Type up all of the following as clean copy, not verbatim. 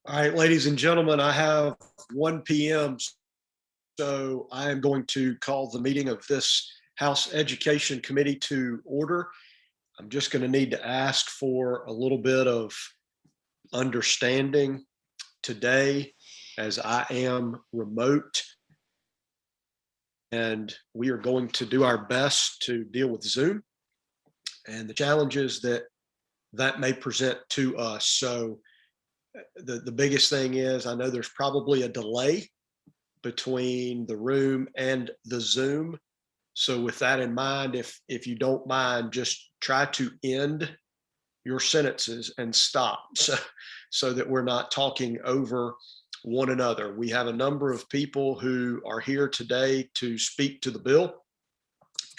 All right, ladies and gentlemen, I have 1 p.m. So I am going to call the meeting of this House Education Committee to order. I'm just going to need to ask for a little bit of understanding today as I am remote. And we are going to do our best to deal with Zoom and the challenges that may present to us. So the biggest thing is I know there's probably a delay between the room and the Zoom. So with that in mind, if you don't mind, just try to end your sentences and stop so that we're not talking over one another. We have a number of people who are here today to speak to the bill.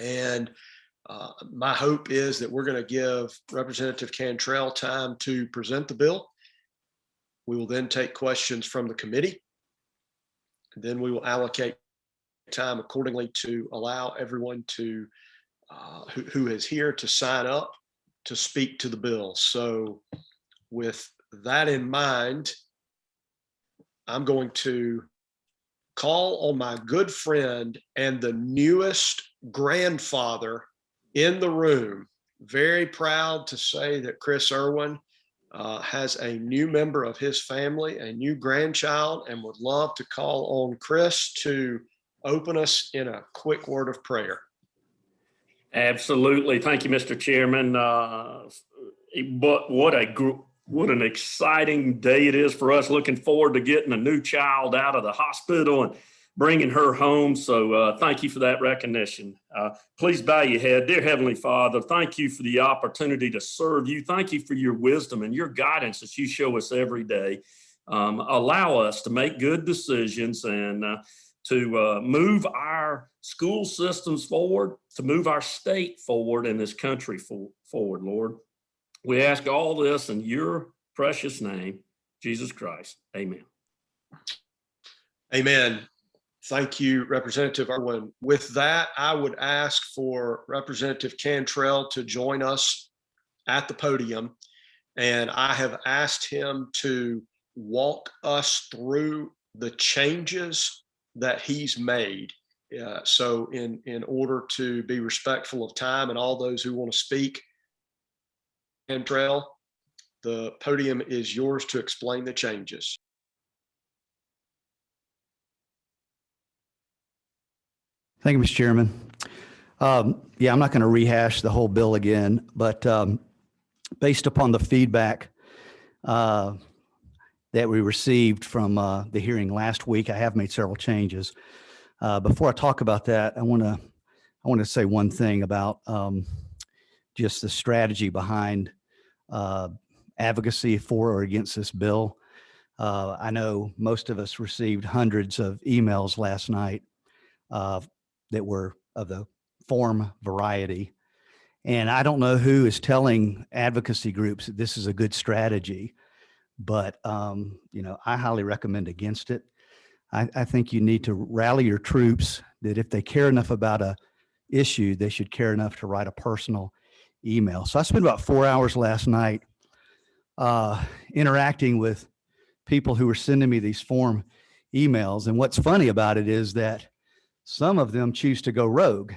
And my hope is that we're going to give Representative Cantrell time to present the bill. We will then take questions from the committee. Then we will allocate time accordingly to allow everyone to who is here to sign up to speak to the bill. So with that in mind, I'm going to call on my good friend and the newest grandfather in the room. Very proud to say that Chris Irwin has a new member of his family, a new grandchild, and would love to call on Chris to open us in a quick word of prayer. Absolutely. Thank you, Mr. Chairman. But what an exciting day it is for us. Looking forward to getting a new child out of the hospital and bringing her home. So thank you for that recognition. Please bow your head. Dear Heavenly Father, thank you for the opportunity to serve you. Thank you for your wisdom and your guidance that you show us every day. Allow us to make good decisions and to move our school systems forward, to move our state forward and this country forward, Lord. We ask all this in your precious name, Jesus Christ. Amen. Amen. Thank you, Representative Irwin. With that, I would ask for Representative Cantrell to join us at the podium. And I have asked him to walk us through the changes that he's made. So in order to be respectful of time and all those who want to speak, Cantrell, the podium is yours to explain the changes. Thank you, Mr. Chairman. Yeah, I'm not going to rehash the whole bill again, but based upon the feedback that we received from the hearing last week, I have made several changes. Before I talk about that, I want to say one thing about just the strategy behind advocacy for or against this bill. I know most of us received hundreds of emails last night that were of the form variety. And I don't know who is telling advocacy groups that this is a good strategy, but I highly recommend against it. I think you need to rally your troops that if they care enough about a issue, they should care enough to write a personal email. So I spent about 4 hours last night interacting with people who were sending me these form emails. And what's funny about it is that some of them choose to go rogue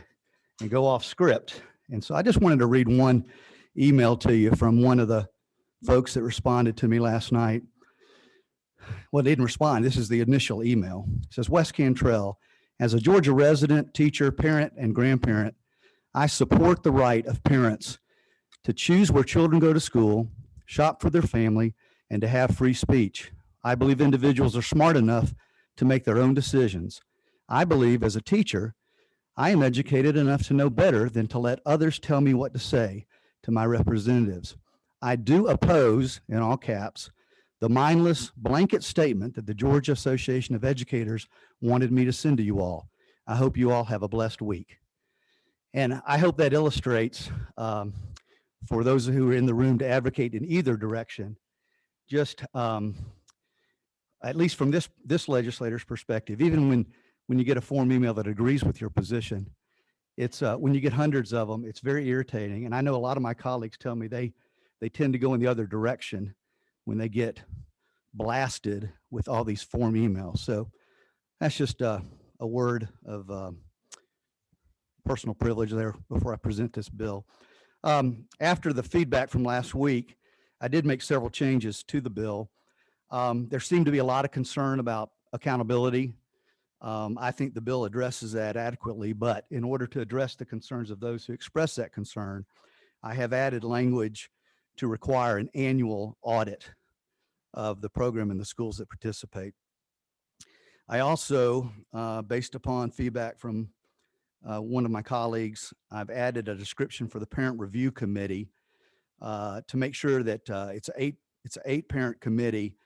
and go off script. And so I just wanted to read one email to you from one of the folks that responded to me last night. Well, they didn't respond. This is the initial email. It says, Wes Cantrell, as a Georgia resident, teacher, parent, and grandparent, I support the right of parents to choose where children go to school, shop for their family, and to have free speech. I believe individuals are smart enough to make their own decisions. I believe as a teacher, I am educated enough to know better than to let others tell me what to say to my representatives. I do oppose, in all caps, the mindless blanket statement that the Georgia Association of Educators wanted me to send to you all. I hope you all have a blessed week. And I hope that illustrates, for those who are in the room to advocate in either direction, just at least from this legislator's perspective, even when you get a form email that agrees with your position, it's when you get hundreds of them, it's very irritating. And I know a lot of my colleagues tell me they tend to go in the other direction when they get blasted with all these form emails. So that's just a word of personal privilege there before I present this bill. After the feedback from last week, I did make several changes to the bill. There seemed to be a lot of concern about accountability. I think the bill addresses that adequately, but in order to address the concerns of those who express that concern, I have added language to require an annual audit of the program and the schools that participate. I also, based upon feedback from one of my colleagues, I've added a description for the parent review committee to make sure that it's an eight parent committee,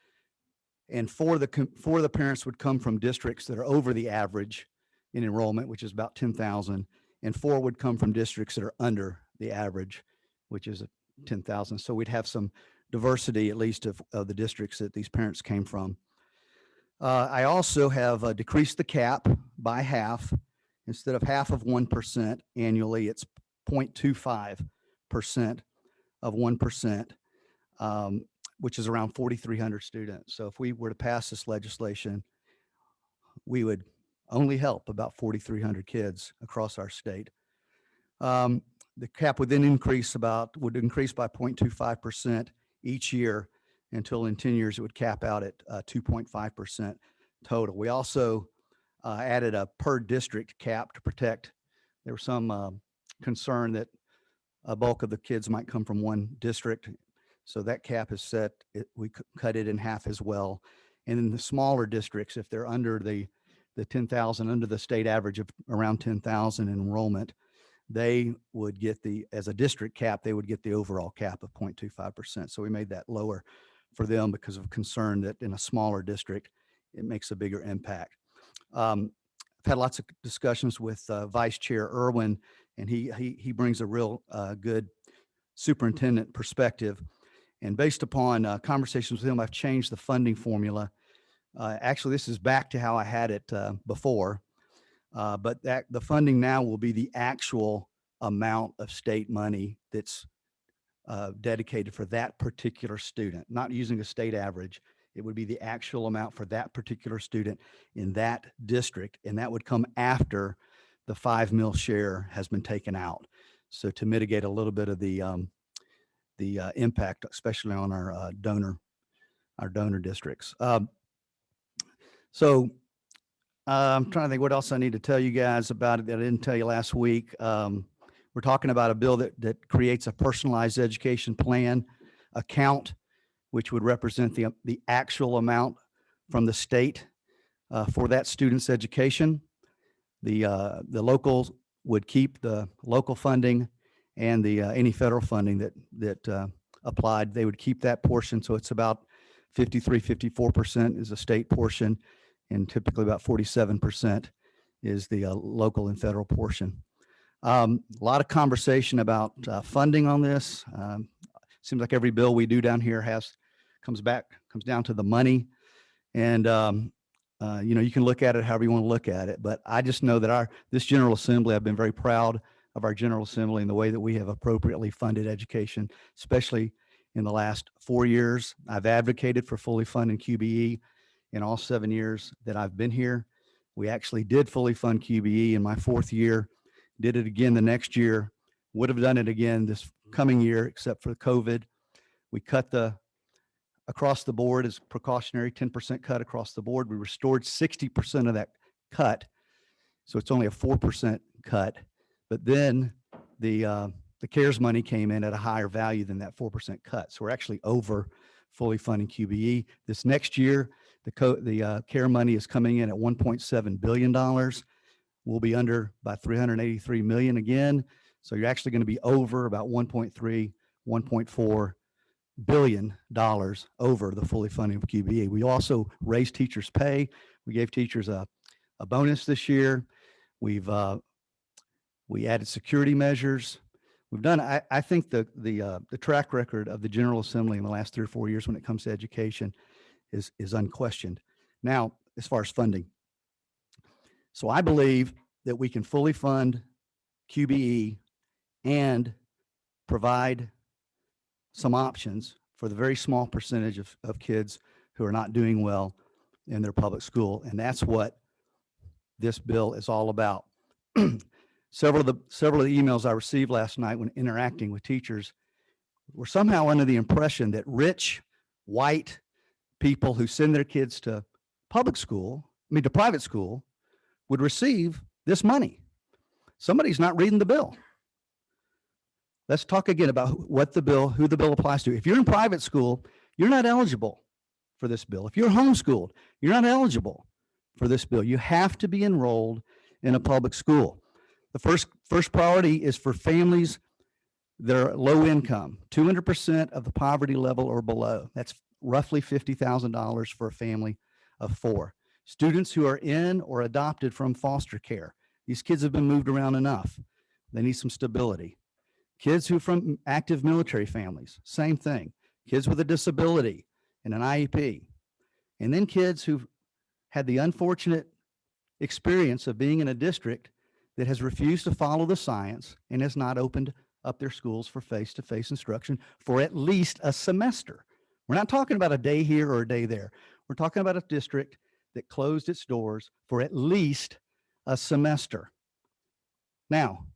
and four of the parents would come from districts that are over the average in enrollment, which is about 10,000, and four would come from districts that are under the average, which is 10,000. So we'd have some diversity, at least of the districts that these parents came from. I also have decreased the cap by half. Instead of half of 1% annually, it's 0.25% of 1%, which is around 4,300 students. So if we were to pass this legislation, we would only help about 4,300 kids across our state. The cap would then increase by 0.25% each year until in 10 years it would cap out at 2.5% total. We also added a per district cap to protect. There was some concern that a bulk of the kids might come from one district. So that cap is set, we cut it in half as well. And in the smaller districts, if they're under the 10,000, under the state average of around 10,000 in enrollment, they would get as a district cap, they would get the overall cap of 0.25%. So we made that lower for them because of concern that in a smaller district, it makes a bigger impact. I've had lots of discussions with Vice Chair Irwin, and he brings a real good superintendent perspective. And based upon conversations with him, I've changed the funding formula. Actually, this is back to how I had it before, but the funding now will be the actual amount of state money that's dedicated for that particular student, not using a state average. It would be the actual amount for that particular student in that district, and that would come after the 5 mil share has been taken out. So to mitigate a little bit of the impact, especially on our donor districts. So I'm trying to think what else I need to tell you guys about it that I didn't tell you last week. We're talking about a bill that creates a personalized education plan account, which would represent the actual amount from the state for that student's education. The locals would keep the local funding, and the any federal funding that applied, they would keep that portion. So it's about 54% is a state portion, and typically about 47% is the local and federal portion. A lot of conversation about funding on this. Seems like every bill we do down here comes down to the money. And, you can look at it however you want to look at it. But I just know that this General Assembly, I've been very proud of our General Assembly and the way that we have appropriately funded education, especially in the last 4 years. I've advocated for fully funding QBE in all 7 years that I've been here. We actually did fully fund QBE in my 4th year, did it again the next year, would have done it again this coming year, except for COVID. We cut across the board as precautionary, 10% cut across the board. We restored 60% of that cut. So it's only a 4% cut. But then the CARES money came in at a higher value than that 4% cut. So we're actually over fully funding QBE. This next year, the CARE money is coming in at $1.7 billion. We'll be under by $383 million again. So you're actually going to be over about $1.3, $1.4 billion over the fully funding of QBE. We also raised teachers' pay. We gave teachers a bonus this year. We added security measures. We've done, I think the track record of the General Assembly in the last 3 or 4 years when it comes to education is unquestioned. Now, as far as funding. So I believe that we can fully fund QBE and provide some options for the very small percentage of kids who are not doing well in their public school. And that's what this bill is all about. Several of the emails I received last night when interacting with teachers were somehow under the impression that rich, white people who send their kids to to private school, would receive this money. Somebody's not reading the bill. Let's talk again about who the bill applies to. If you're in private school, you're not eligible for this bill. If you're homeschooled, you're not eligible for this bill. You have to be enrolled in a public school. The first priority is for families that are low income, 200% of the poverty level or below. That's roughly $50,000 for a family of 4. Students who are in or adopted from foster care. These kids have been moved around enough. They need some stability. Kids who are from active military families, same thing. Kids with a disability and an IEP. And then kids who've had the unfortunate experience of being in a district that has refused to follow the science and has not opened up their schools for face-to-face instruction for at least a semester. We're not talking about a day here or a day there. We're talking about a district that closed its doors for at least a semester. Now,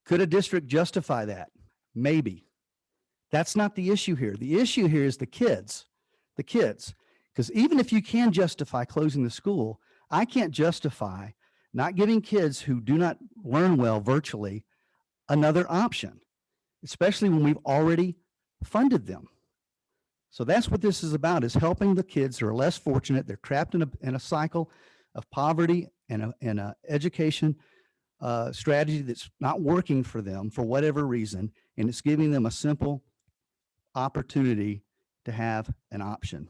could a district justify that? Maybe. That's not the issue here. The issue here is the kids. Because even if you can justify closing the school, I can't justify not giving kids who do not learn well virtually another option, especially when we've already funded them. So that's what this is about, is helping the kids who are less fortunate. They're trapped in a cycle of poverty and a education strategy that's not working for them for whatever reason, and it's giving them a simple opportunity to have an option.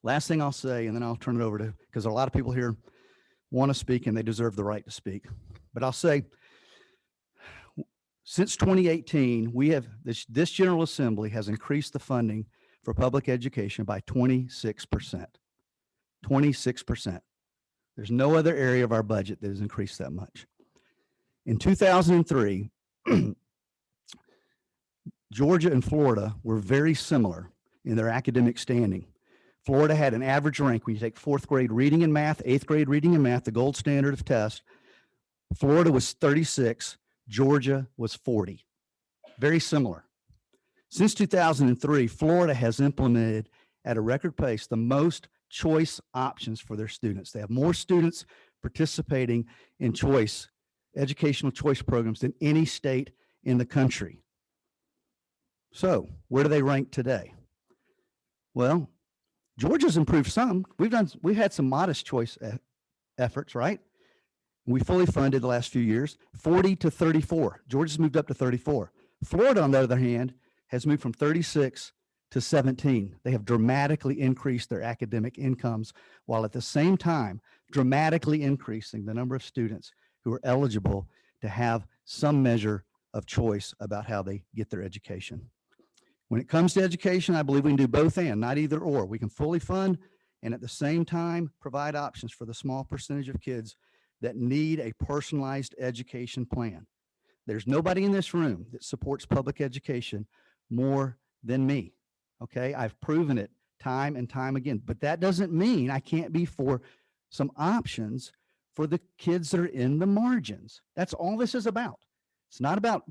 Last thing I'll say, and then I'll turn it over to, because a lot of people here want to speak and they deserve the right to speak. But I'll say, since 2018, we have this General Assembly has increased the funding for public education by 26%. 26%. There's no other area of our budget that has increased that much. In 2003, Georgia and Florida were very similar in their academic standing. Florida had an average rank when you take 4th grade reading and math, 8th grade reading and math, the gold standard of test. Florida was 36, Georgia was 40. Very similar. Since 2003, Florida has implemented at a record pace the most choice options for their students. They have more students participating in educational choice programs than any state in the country. So where do they rank today? Well, Georgia's improved some. We've had some modest choice efforts, right? We fully funded the last few years, 40 to 34. Georgia's moved up to 34. Florida, on the other hand, has moved from 36 to 17. They have dramatically increased their academic incomes, while at the same time dramatically increasing the number of students who are eligible to have some measure of choice about how they get their education. When it comes to education, I believe we can do both and, not either or. We can fully fund and at the same time provide options for the small percentage of kids that need a personalized education plan. There's nobody in this room that supports public education more than me. Okay, I've proven it time and time again, but that doesn't mean I can't be for some options for the kids that are in the margins. That's all this is about. It's not about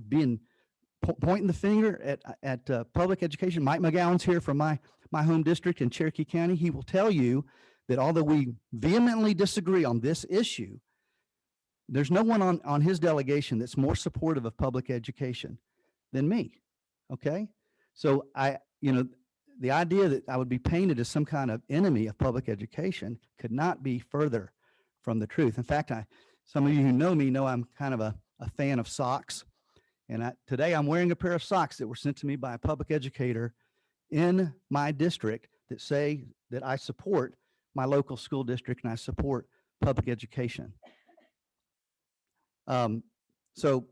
pointing the finger at public education. Mike McGowan's here from my home district in Cherokee County. He will tell you that although we vehemently disagree on this issue, there's no one on his delegation that's more supportive of public education than me. Okay, so the idea that I would be painted as some kind of enemy of public education could not be further from the truth. In fact, some of you who know me know I'm kind of a fan of socks. And today I'm wearing a pair of socks that were sent to me by a public educator in my district that say that I support my local school district and I support public education. So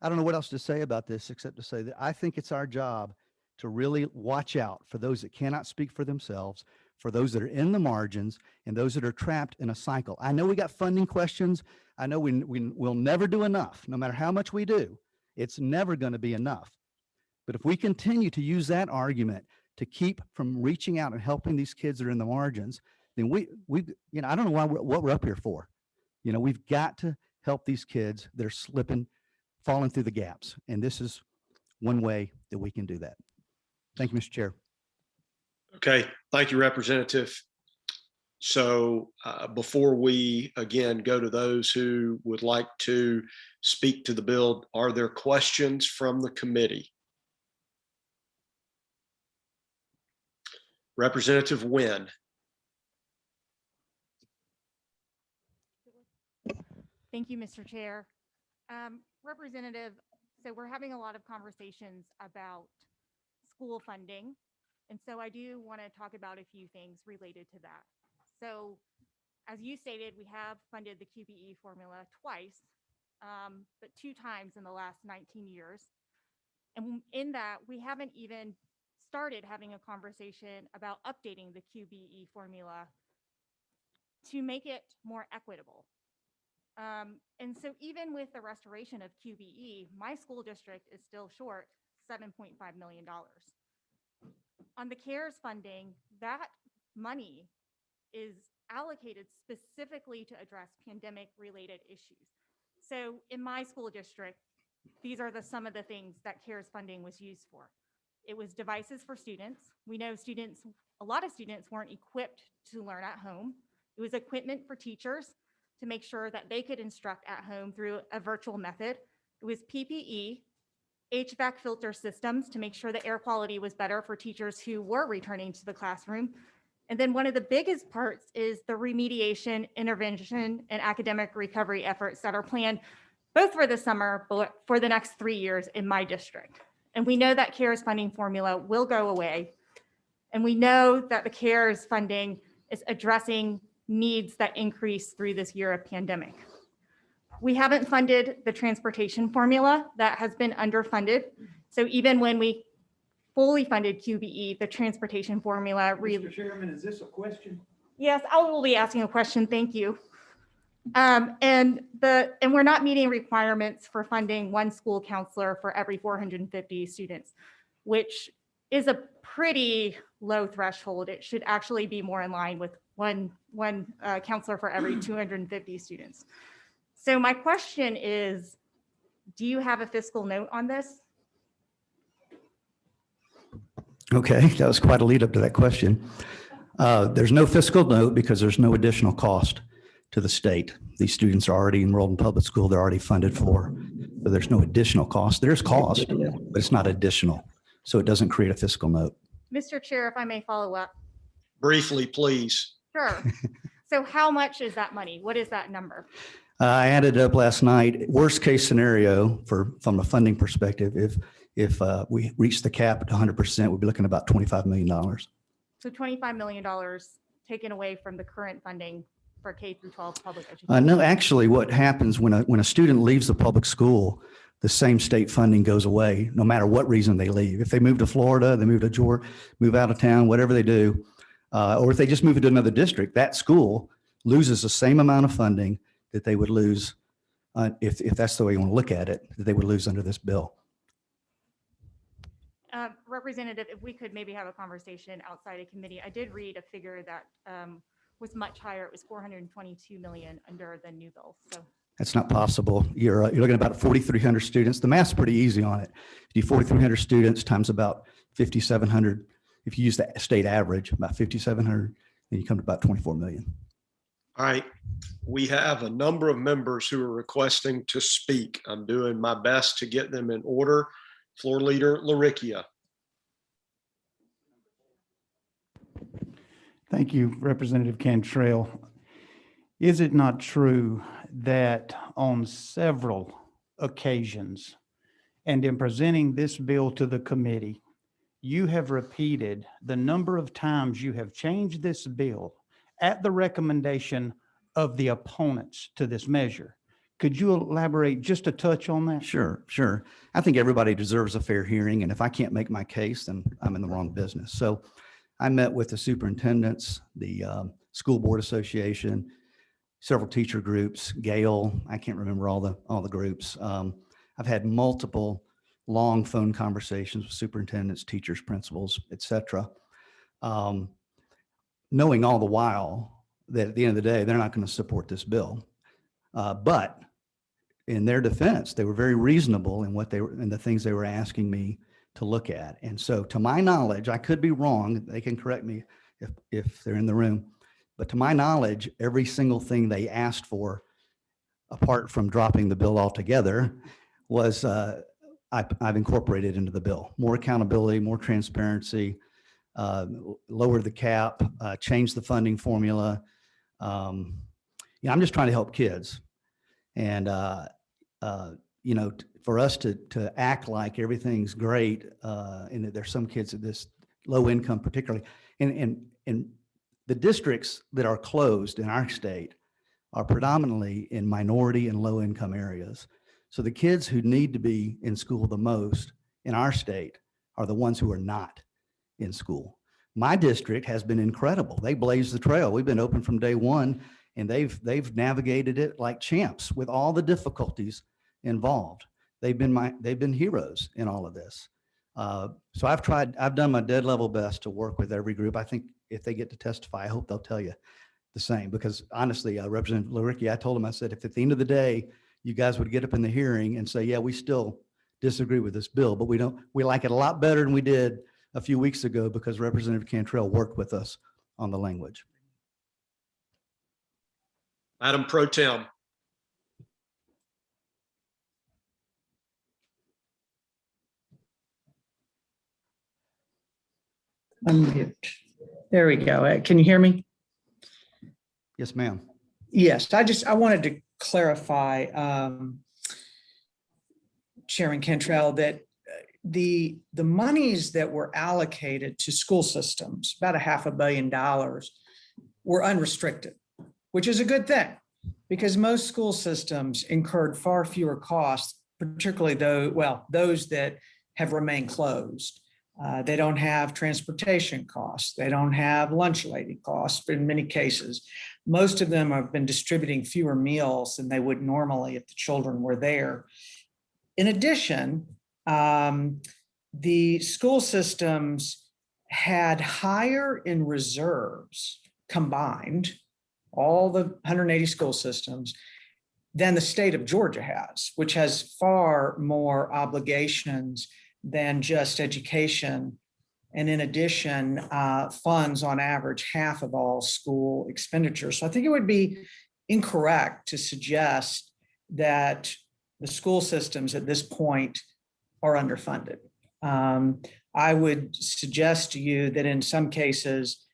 I don't know what else to say about this except to say that I think it's our job to really watch out for those that cannot speak for themselves, for those that are in the margins, and those that are trapped in a cycle. I know we got funding questions. I know we'll never do enough. No matter how much we do, it's never going to be enough. But if we continue to use that argument to keep from reaching out and helping these kids that are in the margins, then we I don't know what we're up here for. We've got to help these kids that are slipping, falling through the gaps. And this is one way that we can do that. Thank you, Mr. Chair. Okay, thank you, Representative. So before we again go to those who would like to speak to the bill, are there questions from the committee? Representative Wynn. Thank you, Mr. Chair. Representative, so we're having a lot of conversations about school funding. And so I do want to talk about a few things related to that. So as you stated, we have funded the QBE formula twice, but 2 times in the last 19 years. And in that, we haven't even started having a conversation about updating the QBE formula to make it more equitable. And so even with the restoration of QBE, my school district is still short $7.5 million. On the CARES funding, that money is allocated specifically to address pandemic-related issues. So in my school district, these are some of the things that CARES funding was used for. It was devices for students. We know a lot of students weren't equipped to learn at home. It was equipment for teachers to make sure that they could instruct at home through a virtual method. It was PPE, HVAC filter systems to make sure the air quality was better for teachers who were returning to the classroom. And then one of the biggest parts is the remediation, intervention, and academic recovery efforts that are planned both for the summer, but for the next 3 years in my district. And we know that CARES funding formula will go away. And we know that the CARES funding is addressing needs that increase through this year of pandemic. We haven't funded the transportation formula that has been underfunded. So even when we fully funded QBE, the transportation formula. Mr. Chairman, is this a question? Yes, I will be asking a question. Thank you. And we're not meeting requirements for funding 1 school counselor for every 450 students, which is a pretty low threshold. It should actually be more in line with one counselor for every 250 students. So my question is, do you have a fiscal note on this? Okay, that was quite a lead up to that question. There's no fiscal note because there's no additional cost to the state. These students are already enrolled in public school. They're already funded for, but there's no additional cost. There's cost, but it's not additional. So it doesn't create a fiscal note. Mr. Chair, if I may follow up. Briefly, please. Sure. So how much is that money? What is that number? I added up last night. Worst case scenario from a funding perspective, if we reach the cap at 100%, we'll be looking at about $25 million. So $25 million taken away from the current funding for K through 12 public education. No, actually, what happens when a student leaves the public school, the same state funding goes away, no matter what reason they leave. If they move to Florida, they move to Georgia, move out of town, whatever they do, or if they just move into another district, that school loses the same amount of funding that they would lose if that's the way you want to look at it, that they would lose under this bill. Representative, if we could maybe have a conversation outside of committee. I did read a figure that was much higher. It was 422 million under the new bill. So that's not possible. You're looking at about 4,300 students. The math's pretty easy on it. If you do 4,300 students times about 5,700, if you use the state average, about 5,700, then you come to about 24 million. All right. We have a number of members who are requesting to speak. I'm doing my best to get them in order. Floor Leader LaRicchia. Thank you, Representative Cantrell. Is it not true that on several occasions and in presenting this bill to the committee, you have repeated the number of times you have changed this bill at the recommendation of the opponents to this measure? Could you elaborate just a touch on that? Sure. I think everybody deserves a fair hearing, and if I can't make my case, then I'm in the wrong business. So I met with the superintendents, the school board association, several teacher groups, Gale, I can't remember all the groups. I've had multiple long phone conversations with superintendents, teachers, principals, et cetera. Knowing all the while that at the end of the day, they're not going to support this bill. But in their defense, they were very reasonable in what they were and the things they were asking me to look at. And so to my knowledge, I could be wrong. They can correct me if they're in the room. But to my knowledge, every single thing they asked for, apart from dropping the bill altogether, was I've incorporated into the bill. More accountability, more transparency, lower the cap, change the funding formula. I'm just trying to help kids. And, for us to act like everything's great, and that there's some kids at this low income particularly, and the districts that are closed in our state are predominantly in minority and low income areas. So the kids who need to be in school the most in our state are the ones who are not in school. My district has been incredible. They blazed the trail. We've been open from day one, and they've navigated it like champs with all the difficulties involved. They've been heroes in all of this. So I've done my dead level best to work with every group. I think if they get to testify, I hope they'll tell you the same, because honestly, Representative Luricki, I told him, I said, if at the end of the day, you guys would get up in the hearing and say, yeah, we still disagree with this bill, but we like it a lot better than we did a few weeks ago because Representative Cantrell worked with us on the language. Madam Pro Tem. Unmute. There we go. Can you hear me? Yes, ma'am. Yes, I wanted to clarify, Chairman Cantrell, that the monies that were allocated to school systems, about $500 million, were unrestricted, which is a good thing because most school systems incurred far fewer costs, particularly those that have remained closed. They don't have transportation costs. They don't have lunch lady costs in many cases. Most of them have been distributing fewer meals than they would normally if the children were there. In addition, the school systems had higher in reserves combined, all the 180 school systems, than the state of Georgia has, which has far more obligations than just education. And in addition, funds on average half of all school expenditures. So I think it would be incorrect to suggest that the school systems at this point are underfunded. I would suggest to you that in some cases,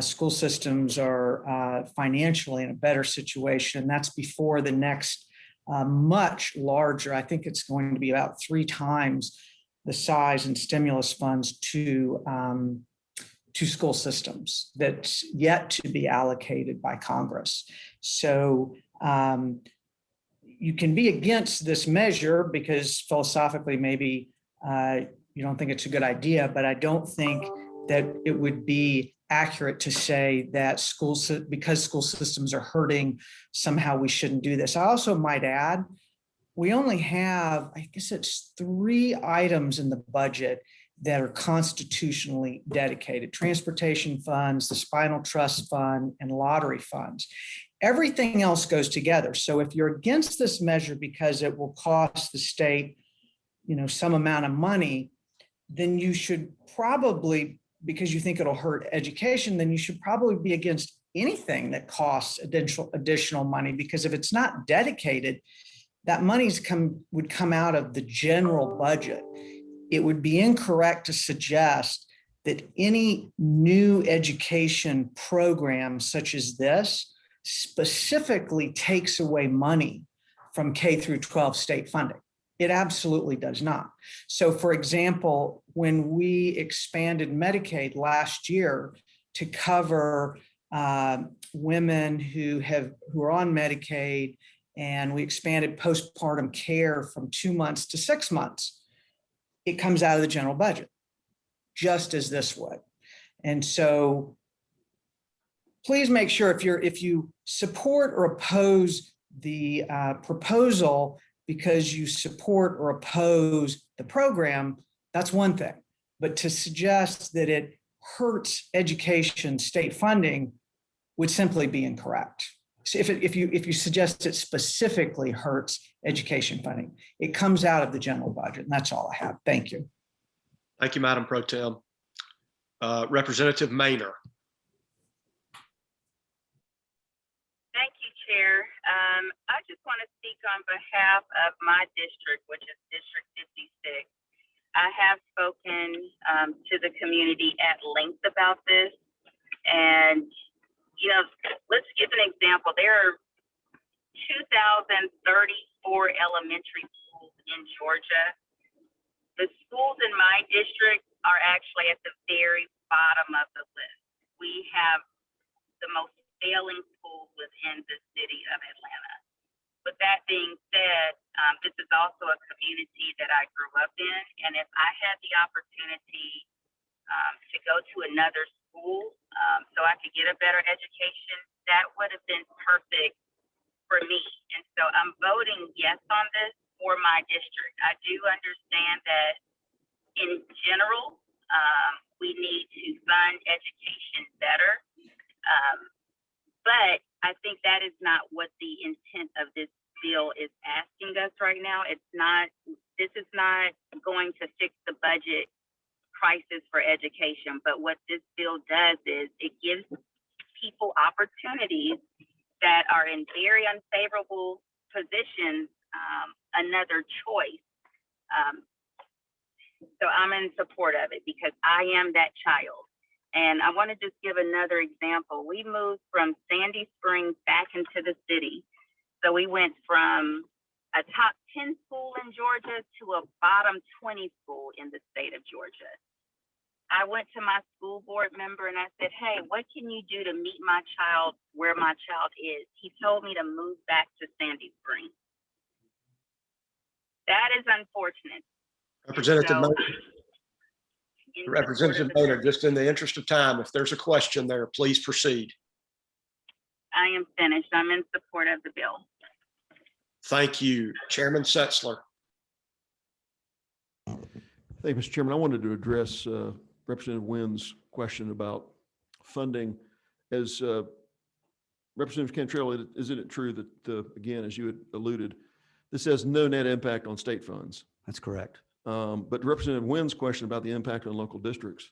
school systems are financially in a better situation. And that's before the next much larger, I think it's going to be about 3 times the size and stimulus funds to school systems that's yet to be allocated by Congress. So you can be against this measure because philosophically maybe you don't think it's a good idea, but I don't think that it would be accurate to say that because school systems are hurting, somehow we shouldn't do this. I also might add, we only have, I guess it's 3 items in the budget that are constitutionally dedicated: transportation funds, the spinal trust fund, and lottery funds. Everything else goes together. So if you're against this measure because it will cost the state, some amount of money, then you should probably, because you think it'll hurt education, then you should probably be against anything that costs additional money, because if it's not dedicated, that money's would come out of the general budget. It would be incorrect to suggest that any new education program such as this specifically takes away money from K through 12 state funding. It absolutely does not. So for example, when we expanded Medicaid last year to cover women who are on Medicaid, and we expanded postpartum care from 2 months to 6 months, it comes out of the general budget, just as this would. And so please make sure if you support or oppose the proposal because you support or oppose the program, that's one thing. But to suggest that it hurts education state funding would simply be incorrect. So if you suggest it specifically hurts education funding, it comes out of the general budget, and that's all I have. Thank you. Thank you, Madam Pro Tem. Representative Maynor. Thank you, Chair. I just want to speak on behalf of my district, which is District 56. I have spoken to the community at length about this. And, you know, let's give an example. There are 2,034 elementary schools in Georgia. The schools in my district are actually at the very bottom of the list. We have the most failing schools within the city of Atlanta. With that being said, this is also a community that I grew up in, and if I had the opportunity to go to another school so I could get a better education, that would have been perfect for me. And so I'm voting yes on this for my district. I do understand that in general, we need to fund education better. But I think that is not what the intent of this bill is asking us right now. This is not going to fix the budget crisis for education. But what this bill does is it gives people opportunities that are in very unfavorable positions, another choice. So I'm in support of it because I am that child. And I want to just give another example. We moved from Sandy Springs back into the city. So we went from a top 10 school in Georgia to a bottom 20 school in the state of Georgia. I went to my school board member and I said, hey, what can you do to meet my child where my child is? He told me to move back to Sandy Springs. That is unfortunate. Representative So, Representative Maynard, just in the interest of time, if there's a question there, please proceed. I am finished. I'm in support of the bill. Thank you. Chairman Setzler. Thank you, Mr. Chairman. I wanted to address Representative Wynn's question about funding. As Representative Cantrell, isn't it true that, again, as you had alluded, this has no net impact on state funds? That's correct. But Representative Wynn's question about the impact on local districts,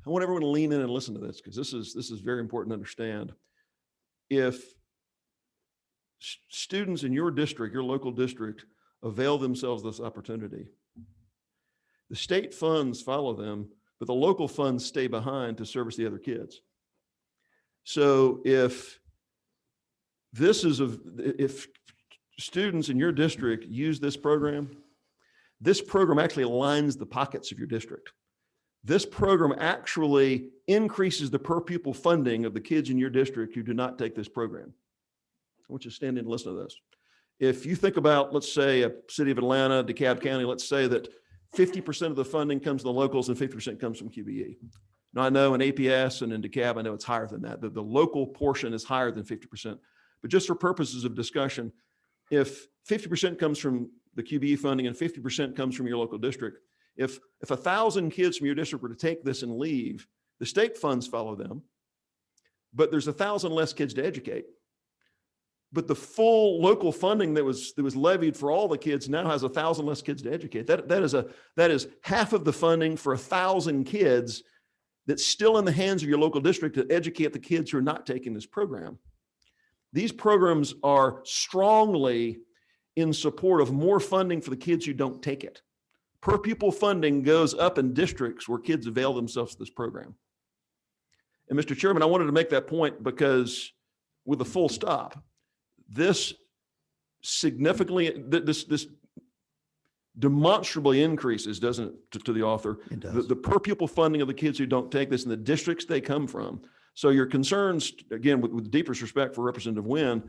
I want everyone to lean in and listen to this because this is very important to understand. If students in your district, your local district, avail themselves of this opportunity, the state funds follow them, but the local funds stay behind to service the other kids. So if students in your district use this program actually lines the pockets of your district. This program actually increases the per pupil funding of the kids in your district who do not take this program. I want you to stand in and listen to this. If you think about, let's say, a city of Atlanta, DeKalb County, let's say that 50% of the funding comes from the locals and 50% comes from QBE. Now, I know in APS and in DeKalb, I know it's higher than that. The local portion is higher than 50%. But just for purposes of discussion, if 50% comes from the QBE funding and 50% comes from your local district, if 1,000 kids from your district were to take this and leave, the state funds follow them, but there's 1,000 less kids to educate. But the full local funding that was levied for all the kids now has 1,000 less kids to educate. That is half of the funding for 1,000 kids that's still in the hands of your local district to educate the kids who are not taking this program. These programs are strongly in support of more funding for the kids who don't take it. Per pupil funding goes up in districts where kids avail themselves of this program. And Mr. Chairman, I wanted to make that point because with a full stop, this significantly, this demonstrably increases, doesn't it, to the author, It does. the per pupil funding of the kids who don't take this in the districts they come from. So your concerns, again, with the deepest respect for Representative Wynn,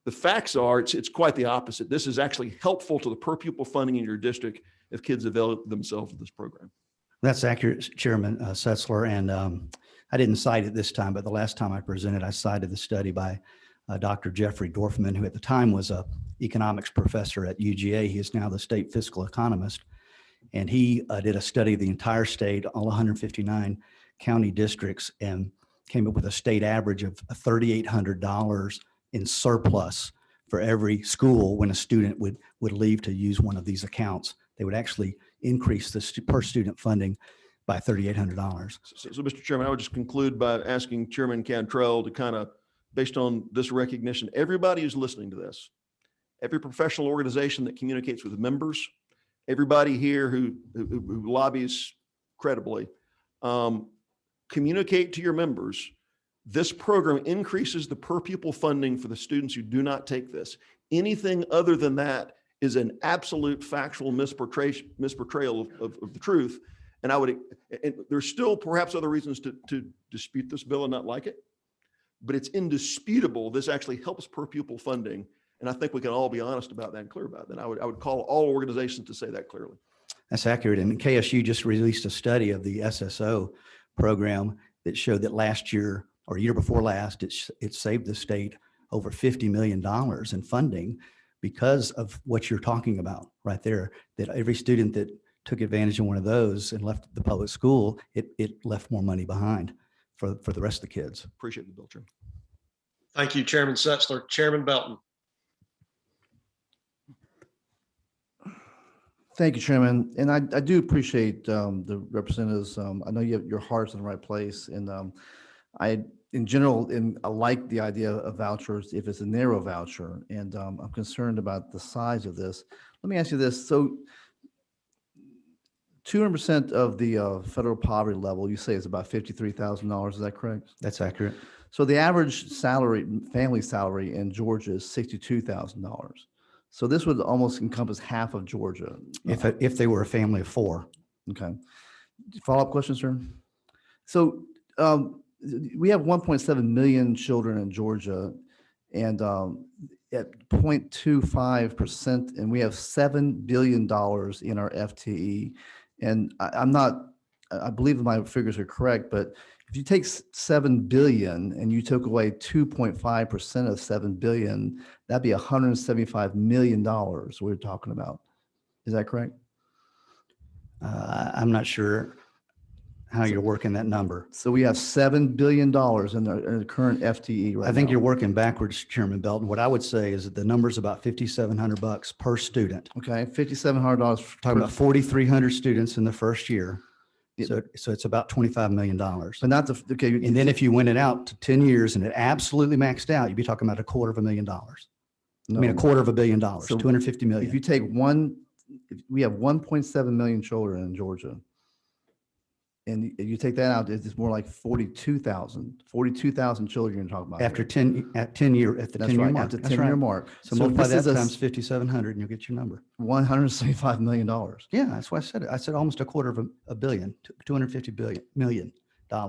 the facts are it's quite the opposite. This is actually helpful to the per pupil funding in your district if kids avail themselves of this program. That's accurate, Chairman Setzler. And I didn't cite it this time, but the last time I presented, I cited the study by Dr. Jeffrey Dorfman, who at the time was a economics professor at UGA. He is now the state fiscal economist. And he did a study of the entire state, all 159 county districts, and came up with a state average of $3,800 in surplus for every school when a student would leave to use one of these accounts. They would actually increase the per student funding by $3,800. So, Mr. Chairman, I would just conclude by asking Chairman Cantrell to kind of, based on this recognition, everybody who's listening to this, every professional organization that communicates with members, everybody here who lobbies credibly, communicate to your members, this program increases the per pupil funding for the students who do not take this. Anything other than that is an absolute factual misportrayal of the truth. And there's still perhaps other reasons to dispute this bill and not like it, but it's indisputable. This actually helps per pupil funding. And I think we can all be honest about that and clear about that. And I would call all organizations to say that clearly. That's accurate. And KSU just released a study of the SSO program that showed that last year or year before last, it saved the state over $50 million in funding because of what you're talking about right there, that every student that took advantage of one of those and left the public school, it left more money behind for the rest of the kids. Appreciate the bill, Chairman. Thank you, Chairman Setzler. Chairman Belton. Thank you, Chairman. And I do appreciate the representatives. I know you have your heart's in the right place. And in general, I like the idea of vouchers if it's a narrow voucher. And I'm concerned about the size of this. Let me ask you this. So 200% of the federal poverty level, you say is about $53,000. Is that correct? That's accurate. So the average family salary in Georgia is $62,000. So this would almost encompass half of Georgia. If they were a family of four. Okay. Follow-up question, sir? So we have 1.7 million children in Georgia, and at 0.25%, and we have $7 billion in our FTE. And I believe my figures are correct, but if you take 7 billion and you took away 2.5% of 7 billion, that'd be $175 million we're talking about. Is that correct? I'm not sure how you're working that number. So we have $7 billion in the current FTE right now. I think you're working backwards, Chairman Belton. What I would say is that the number's about $5,700 per student. Okay, $5,700. Talking about 4,300 students in the first year. So it's about $25 million. But not the, okay. And then if you went it out to 10 years and it absolutely maxed out, you'd be talking about $250,000,000. I mean, $250 million, So 250 million. If you take we have 1.7 million children in Georgia. And you take that out, it's more like 42,000 children you're talking about. After here. 10 year, at the That's 10 year right, mark. at the That's 10-year right. mark. So multiply this that is times 5,700 and you'll get your number. $175 million. Yeah, that's why I said it. I said almost $250 million at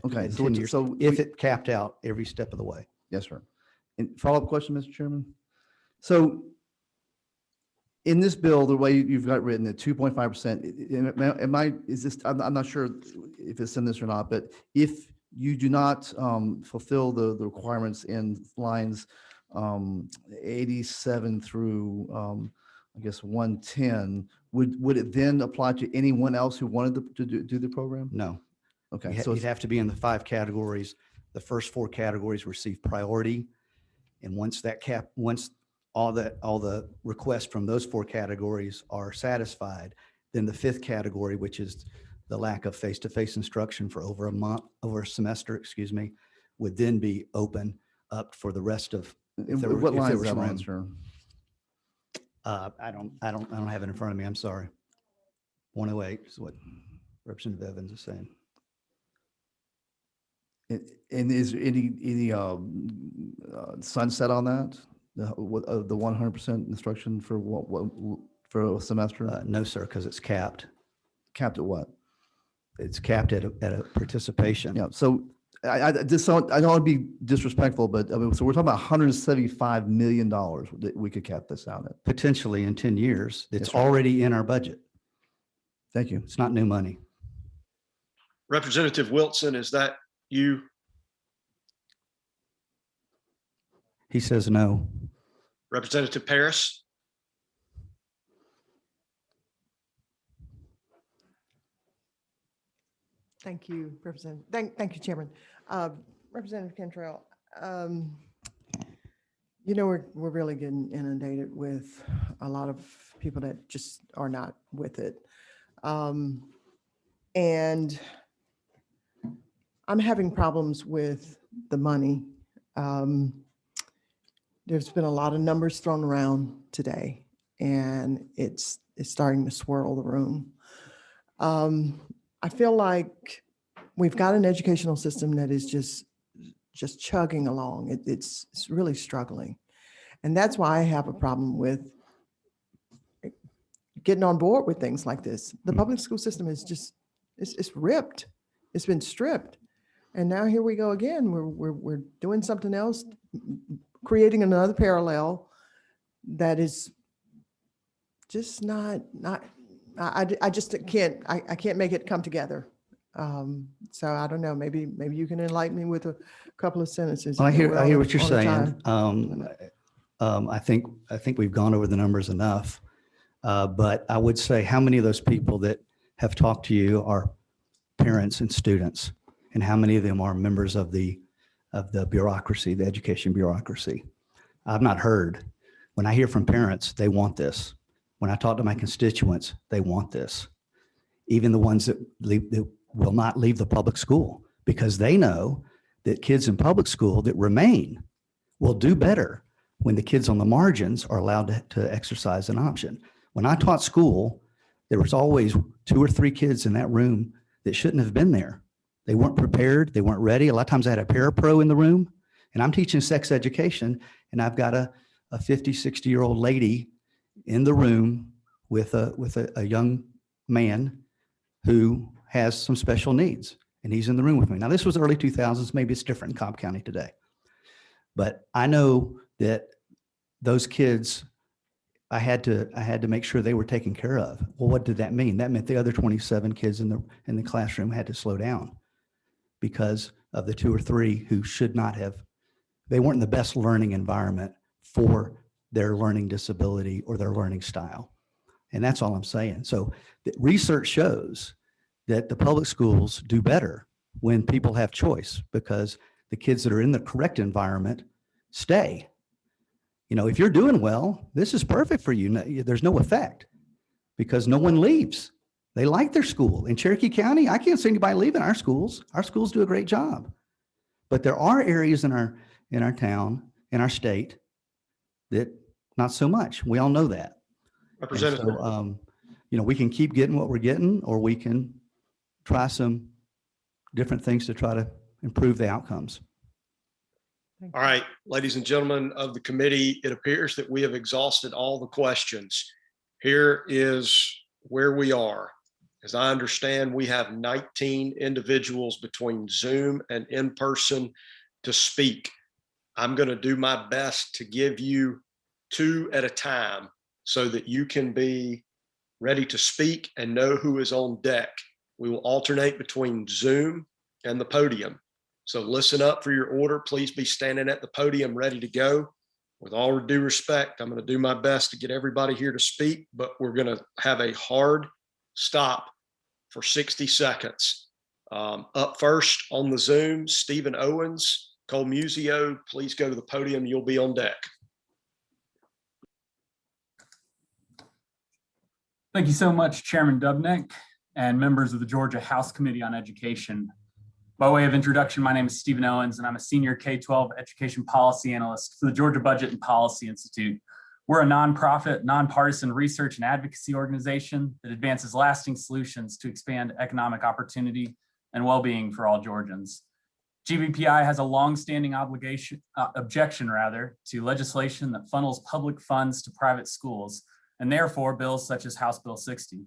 Okay, in so 10 it's- years, so if it capped out every step of the way. Yes, sir. And follow-up question, Mr. Chairman? So in this bill, the way you've got written at 2.5%, I'm not sure if it's in this or not, but if you do not fulfill the requirements in lines 87 through, I guess, 110, would it then apply to anyone else who wanted to do the program? No. Okay, So so you'd have to be in the 5 categories. The first 4 categories receive priority. And once all the requests from those 4 categories are satisfied, then the 5th category, which is the lack of face-to-face instruction for over a semester, would then be open up for the rest of. what line is that on, sir? I don't have it in front of me. I'm sorry. 108 is what Representative Evans is saying. And is there any sunset on that? The 100% instruction for for a semester? No, sir, because it's capped. Capped at what? It's capped at a participation. Yeah. So I don't want to be disrespectful, but I mean, so we're talking about $175 million that we could cap this out at. Potentially in 10 years. It's Yes, sir. already in our budget. Thank you. It's not new money. Representative Wilson, is that you? He says no. Representative Paris. Thank you, Representative. Thank you, Chairman. Representative Cantrell, you know, we're really getting inundated with a lot of people that just are not with it. And I'm having problems with the money. There's been a lot of numbers thrown around today, and it's starting to swirl the room. I feel like we've got an educational system that is just chugging along. It's really struggling. And that's why I have a problem with getting on board with things like this. The public school system is just, it's ripped. It's been stripped. And now here we go again. We're doing something else, creating another parallel that is just not I just can't, I can't make it come together. So I don't know, maybe you can enlighten me with a couple of sentences. Well, I if hear we're on what you're on the saying. time. I think we've gone over the numbers enough. But I would say, how many of those people that have talked to you are parents and students? And how many of them are members of the bureaucracy, the education bureaucracy? I've not heard. When I hear from parents, they want this. When I talk to my constituents, they want this. Even the ones that will not leave the public school, because they know that kids in public school that remain will do better when the kids on the margins are allowed to exercise an option. When I taught school, there was always 2 or 3 kids in that room that shouldn't have been there. They weren't prepared. They weren't ready. A lot of times I had a parapro in the room, and I'm teaching sex education, and I've got a 50, 60-year-old lady in the room with a young man who has some special needs, and he's in the room with me. Now, this was early 2000s. Maybe it's different in Cobb County today. But I know that those kids, I had to make sure they were taken care of. Well, what did that mean? That meant the other 27 kids in the classroom had to slow down because of the 2 or 3 who should not have. They weren't in the best learning environment for their learning disability or their learning style. And that's all I'm saying. So the research shows that the public schools do better when people have choice, because the kids that are in the correct environment stay. You know, if you're doing well, this is perfect for you. There's no effect because no one leaves. They like their school. In Cherokee County, I can't see anybody leaving our schools. Our schools do a great job. But there are areas in our town, in our state, that not so much. We all know that. Representative. So, you know, we can keep getting what we're getting, or we can try some different things to try to improve the outcomes. All right, ladies and gentlemen of the committee, it appears that we have exhausted all the questions. Here is where we are. As I understand, we have 19 individuals between Zoom and in person to speak. I'm going to do my best to give you 2 at a time so that you can be ready to speak and know who is on deck. We will alternate between Zoom and the podium. So listen up for your order. Please be standing at the podium ready to go. With all due respect, I'm going to do my best to get everybody here to speak, but we're going to have a hard stop for 60 seconds. Up first on the Zoom, Stephen Owens, Cole Musio, please go to the podium. You'll be on deck. Thank you so much, Chairman Dubnik and members of the Georgia House Committee on Education. By way of introduction, my name is Stephen Owens, and I'm a senior K-12 education policy analyst for the Georgia Budget and Policy Institute. We're a nonprofit, nonpartisan research and advocacy organization that advances lasting solutions to expand economic opportunity and well-being for all Georgians. GBPI has a longstanding objection to legislation that funnels public funds to private schools, and therefore bills such as House Bill 60.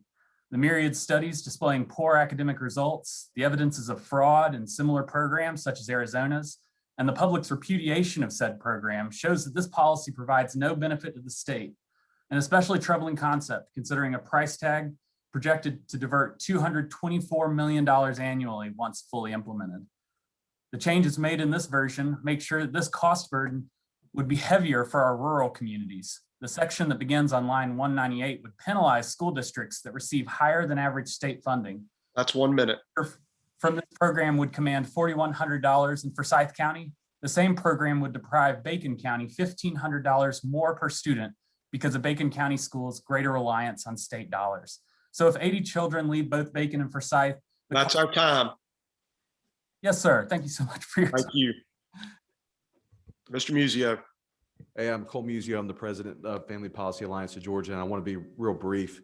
The myriad studies displaying poor academic results, the evidences of fraud in similar programs such as Arizona's, and the public's repudiation of said program shows that this policy provides no benefit to the state, an especially troubling concept considering a price tag projected to divert $224 million annually once fully implemented. The changes made in this version make sure that this cost burden would be heavier for our rural communities. The section that begins on line 198 would penalize school districts that receive higher than average state funding. That's 1 minute. From this program would command $4,100 in Forsyth County. The same program would deprive Bacon County $1,500 more per student because of Bacon County schools' greater reliance on state dollars. So if 80 children leave both Bacon and Forsyth. That's our time. Yes, sir. Thank you so much for your time. Thank you. Mr. Musio. Hey, I'm Cole Musio. I'm the president of Family Policy Alliance of Georgia, and I want to be real brief.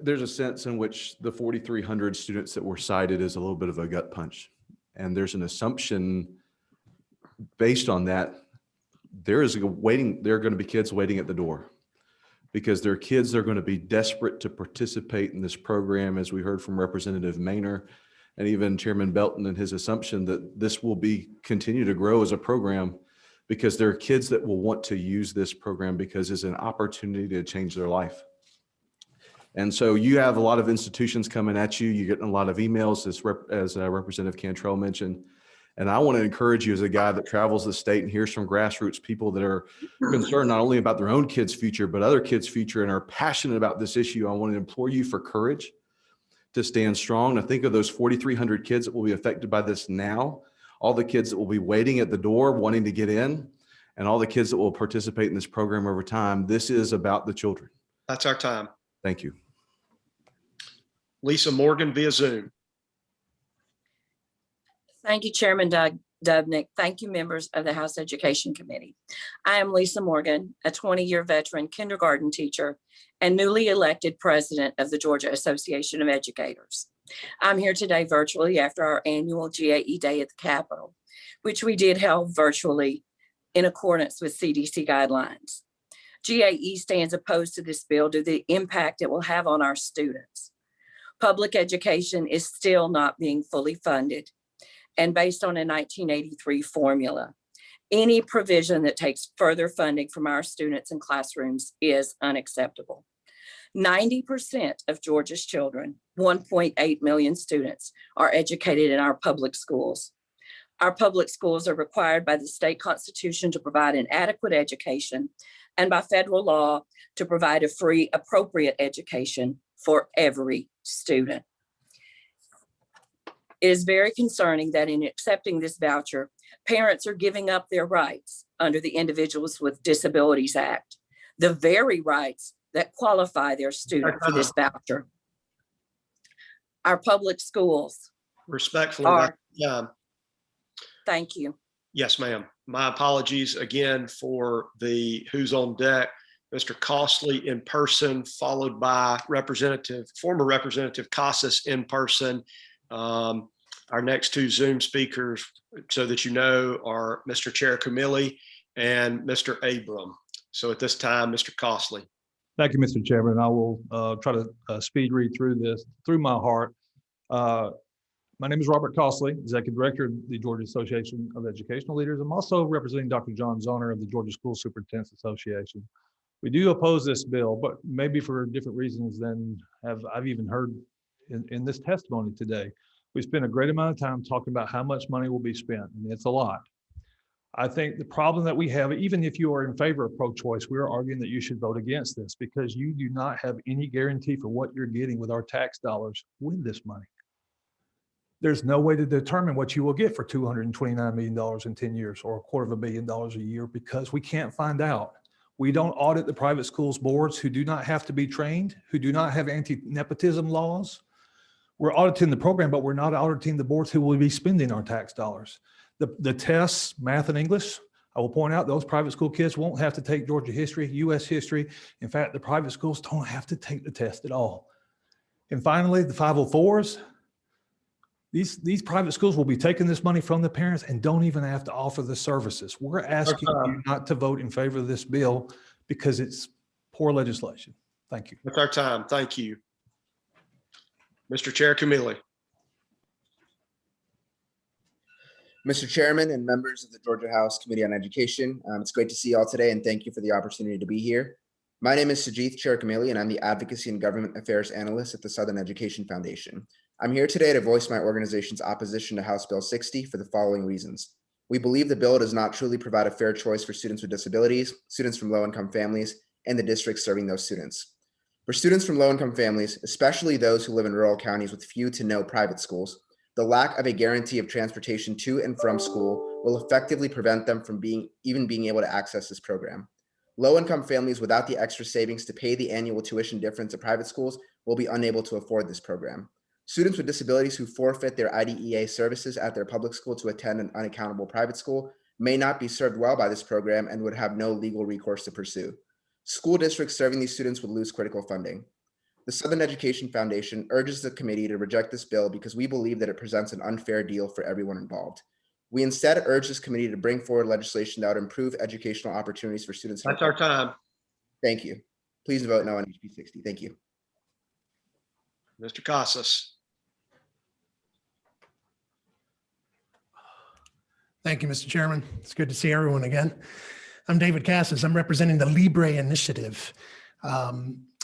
There's a sense in which the 4,300 students that were cited is a little bit of a gut punch. And there's an assumption based on that, there are going to be kids waiting at the door because there are kids that are going to be desperate to participate in this program, as we heard from Representative Maynor and even Chairman Belton and his assumption that this will continue to grow as a program because there are kids that will want to use this program because it's an opportunity to change their life. And so you have a lot of institutions coming at you. You're getting a lot of emails, as Representative Cantrell mentioned. And I want to encourage you as a guy that travels the state and hears from grassroots people that are concerned not only about their own kids' future, but other kids' future and are passionate about this issue. I want to implore you for courage to stand strong. Now think of those 4,300 kids that will be affected by this now, all the kids that will be waiting at the door wanting to get in, and all the kids that will participate in this program over time. This is about the children. That's our time. Thank you. Lisa Morgan via Zoom. Thank you, Chairman Dubnick. Thank you, members of the House Education Committee. I am Lisa Morgan, a 20-year veteran kindergarten teacher and newly elected president of the Georgia Association of Educators. I'm here today virtually after our annual GAE Day at the Capitol, which we did held virtually in accordance with CDC guidelines. GAE stands opposed to this bill due to the impact it will have on our students. Public education is still not being fully funded and based on a 1983 formula. Any provision that takes further funding from our students and classrooms is unacceptable. 90% of Georgia's children, 1.8 million students, are educated in our public schools. Our public schools are required by the state constitution to provide an adequate education and by federal law to provide a free, appropriate education for every student. It is very concerning that in accepting this voucher, parents are giving up their rights under the Individuals with Disabilities Act, the very rights that qualify their student for this voucher. Our public schools. Respectfully, thank you. Yes, ma'am. My apologies again for the who's on deck. Mr. Costley in person, followed by former Representative Casas in person. Our next two Zoom speakers, so that you know, are Mr. Chair Camilli and Mr. Abram. So at this time, Mr. Costley. Thank you, Mr. Chairman. I will try to speed read through this through my heart. My name is Robert Costley, Executive Director of the Georgia Association of Educational Leaders. I'm also representing Dr. John Zoner of the Georgia School Superintendents Association. We do oppose this bill, but maybe for different reasons than I've even heard in this testimony today. We spent a great amount of time talking about how much money will be spent, and it's a lot. I think the problem that we have, even if you are in favor of pro-choice, we're arguing that you should vote against this because you do not have any guarantee for what you're getting with our tax dollars with this money. There's no way to determine what you will get for $229 million in 10 years or $250 million a year because we can't find out. We don't audit the private schools boards who do not have to be trained, who do not have anti-nepotism laws. We're auditing the program, but we're not auditing the boards who will be spending our tax dollars. The tests, math and English, I will point out those private school kids won't have to take Georgia history, US history. In fact, the private schools don't have to take the test at all. And finally, the 504s, these private schools will be taking this money from the parents and don't even have to offer the services. We're asking you not to vote in favor of this bill because it's poor legislation. Thank you. That's our time. Thank you. Mr. Chair Camilli. Mr. Chairman and members of the Georgia House Committee on Education, it's great to see you all today and thank you for the opportunity to be here. My name is Sajith Chair-Camilli and I'm the Advocacy and Government Affairs Analyst at the Southern Education Foundation. I'm here today to voice my organization's opposition to House Bill 60 for the following reasons. We believe the bill does not truly provide a fair choice for students with disabilities, students from low-income families, and the districts serving those students. For students from low-income families, especially those who live in rural counties with few to no private schools, the lack of a guarantee of transportation to and from school will effectively prevent them from being able to access this program. Low-income families without the extra savings to pay the annual tuition difference at private schools will be unable to afford this program. Students with disabilities who forfeit their IDEA services at their public school to attend an unaccountable private school may not be served well by this program and would have no legal recourse to pursue. School districts serving these students would lose critical funding. The Southern Education Foundation urges the committee to reject this bill because we believe that it presents an unfair deal for everyone involved. We instead urge this committee to bring forward legislation that would improve educational opportunities for students. That's our time. Thank you. Please vote no on HB 60. Thank you. Mr. Casas. Thank you, Mr. Chairman. It's good to see everyone again. I'm David Cassis. I'm representing the Libre Initiative.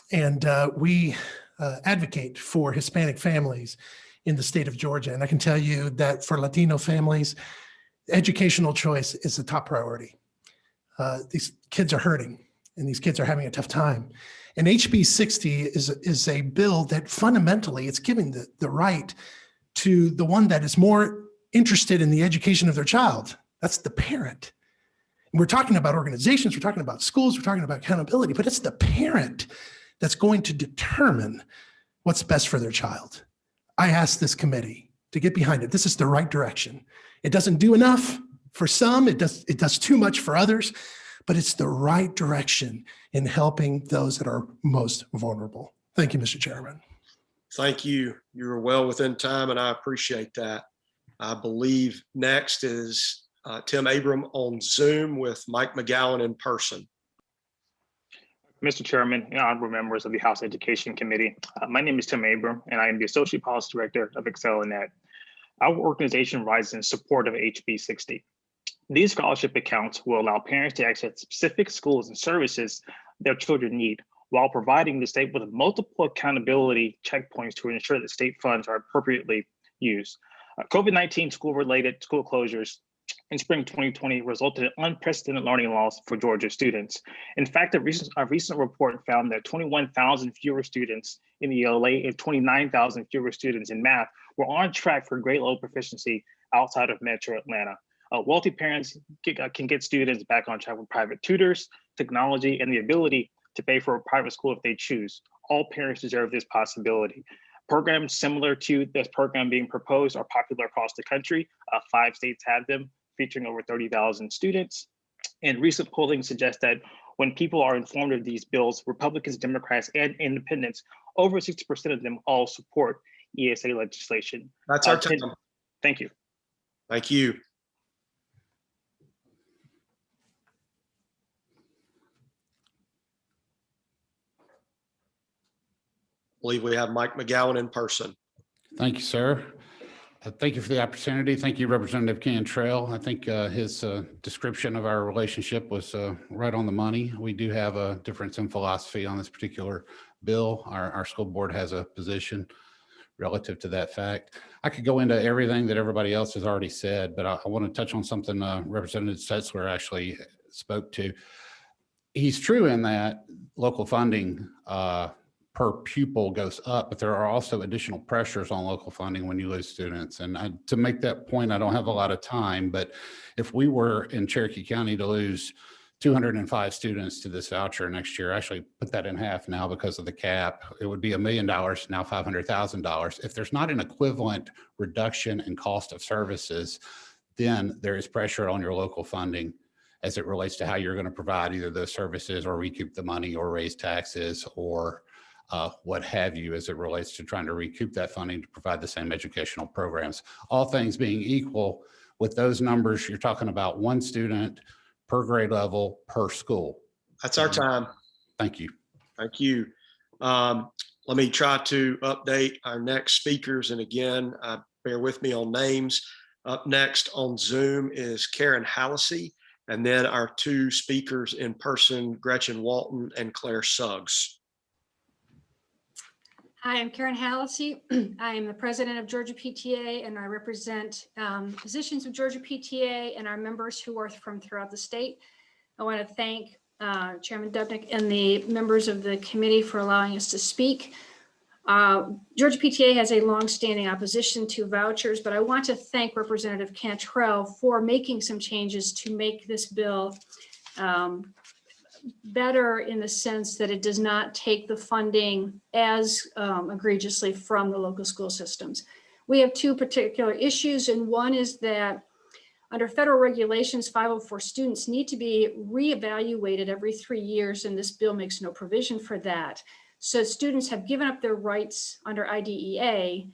We advocate for Hispanic families in the state of Georgia. And I can tell you that for Latino families, educational choice is the top priority. These kids are hurting and these kids are having a tough time. And HB 60 is a bill that fundamentally it's giving the right to the one that is more interested in the education of their child. That's the parent. And we're talking about organizations, we're talking about schools, we're talking about accountability, but it's the parent that's going to determine what's best for their child. I asked this committee to get behind it. This is the right direction. It doesn't do enough for some, it does too much for others, but it's the right direction in helping those that are most vulnerable. Thank you, Mr. Chairman. Thank you. You were well within time, and I appreciate that. I believe next is Tim Abram on Zoom with Mike McGowan in person. Mr. Chairman and honorable members of the House Education Committee, my name is Tim Abram, and I am the Associate Policy Director of ExcelinNet. Our organization rises in support of HB 60. These scholarship accounts will allow parents to access specific schools and services their children need, while providing the state with multiple accountability checkpoints to ensure that state funds are appropriately used. COVID-19 school-related school closures in spring 2020 resulted in unprecedented learning loss for Georgia students. In fact, a recent report found that 21,000 fewer students in the ELA and 29,000 fewer students in math were on track for grade level proficiency outside of Metro Atlanta. Wealthy parents can get students back on track with private tutors, technology, and the ability to pay for a private school if they choose. All parents deserve this possibility. Programs similar to this program being proposed are popular across the country. 5 states have them, featuring over 30,000 students. And recent polling suggests that when people are informed of these bills, Republicans, Democrats, and independents, over 60% of them all support ESA legislation. That's our time. Thank you. Thank you. I believe we have Mike McGowan in person. Thank you, sir. Thank you for the opportunity. Thank you, Representative Cantrell. I think his description of our relationship was right on the money. We do have a difference in philosophy on this particular bill. Our school board has a position relative to that fact. I could go into everything that everybody else has already said, but I want to touch on something Representative Setzler actually spoke to. He's true in that local funding per pupil goes up, but there are also additional pressures on local funding when you lose students. And to make that point, I don't have a lot of time, but if we were in Cherokee County to lose 205 students to this voucher next year, actually put that in half now because of the cap, it would be $1 million, now $500,000. If there's not an equivalent reduction in cost of services, then there is pressure on your local funding as it relates to how you're going to provide either those services or recoup the money or raise taxes or what have you, as it relates to trying to recoup that funding to provide the same educational programs. All things being equal, with those numbers, you're talking about 1 student per grade level per school. That's our time. Thank you. Thank you. Let me try to update our next speakers. And again, bear with me on names. Up next on Zoom is Karen Hallisey, and then our 2 speakers in person, Gretchen Walton and Claire Suggs. Hi, I'm Karen Halsey. I am the president of Georgia PTA, and I represent positions of Georgia PTA and our members who are from throughout the state. I want to thank Chairman Dubnik and the members of the committee for allowing us to speak. Georgia PTA has a longstanding opposition to vouchers, but I want to thank Representative Cantrell for making some changes to make this bill better in the sense that it does not take the funding as egregiously from the local school systems. We have two particular issues, and one is that under federal regulations, 504 students need to be reevaluated every 3 years, and this bill makes no provision for that. So students have given up their rights under IDEA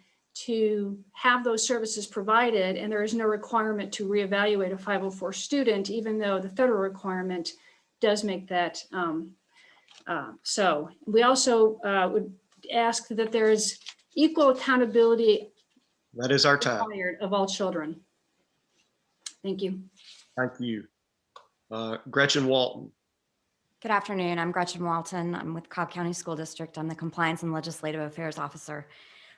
to have those services provided, and there is no requirement to reevaluate a 504 student, even though the federal requirement does make that so. We also would ask that there is equal accountability That is our time. required of all children. Thank you. Thank you. Gretchen Walton. Good afternoon. I'm Gretchen Walton. I'm with Cobb County School District. I'm the Compliance and Legislative Affairs Officer.